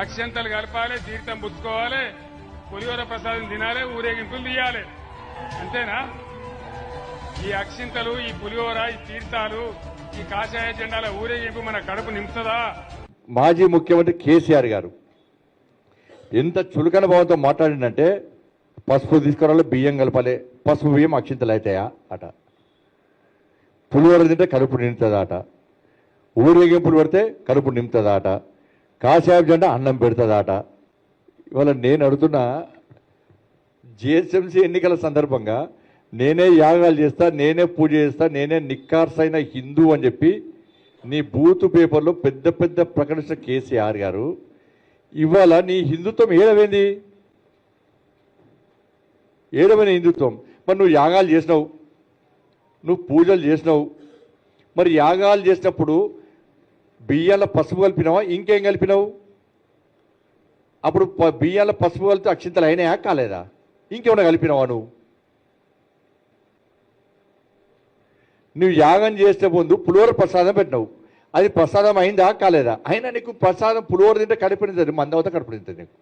అక్షంతలు కలపాలి, తీర్థం పుచ్చుకోవాలి, పులిహోర ప్రసాదం తినాలి, ఊరేగింపులు తీయాలి. అంతేనా? ఈ అక్షింతలు, ఈ పులిహోర, ఈ తీర్థాలు, ఈ కాషాయ జెండాల ఊరేగింపు మన కడుపు నింపుతుందా? మాజీ ముఖ్యమంత్రి కేసీఆర్ గారు ఎంత చులకన భావంతో మాట్లాడిందంటే, పసుపు తీసుకురావాలి, బియ్యం కలపాలి, పసుపు బియ్యం అక్షింతలు అవుతాయా అట, పులిహోర తింటే కడుపు నింపుతుందా అట, ఊరేగింపులు పెడితే కడుపు నింపుతుందా అట, కాషాయ జెండా అన్నం పెడుతుందా అట. ఇవాళ నేను అడుగుతున్నా, జిహెచ్ఎంసీ ఎన్నికల సందర్భంగా నేనే యాగాలు చేస్తా, నేనే పూజ చేస్తా, నేనే నిక్కార్సైన హిందూ అని చెప్పి నీ బూతు పేపర్లో పెద్ద పెద్ద ప్రకటించిన కేసీఆర్ గారు ఇవాళ నీ హిందుత్వం ఏడమైంది? ఏడమైన హిందుత్వం. మరి నువ్వు యాగాలు చేసినావు, నువ్వు పూజలు చేసినావు, మరి యాగాలు చేసినప్పుడు బియ్యాల పసుపు కలిపినావా, ఇంకేం కలిపినావు? అప్పుడు బియ్యాల పసుపు కలిపితే అక్షింతలు అయినాయా కాలేదా? ఇంకేమైనా కలిపినావా? నువ్వు యాగం చేసే ముందు పులిహోర ప్రసాదం పెట్టినావు, అది ప్రసాదం అయిందా కాలేదా? అయినా నీకు ప్రసాదం పులిహోర తింటే కడుపు నింటుంది, మందవత కడుపు నింటుంది. నీకు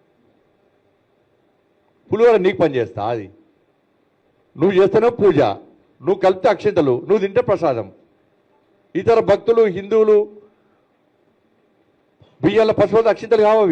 పులిహోర నీకు పని చేస్తా? అది నువ్వు చేస్తేనే పూజ, నువ్వు కలిపితే అక్షింతలు, నువ్వు తింటే ప్రసాదం. ఇతర భక్తులు హిందువులు బియ్యాల పసుపు అక్షింతలు కావు.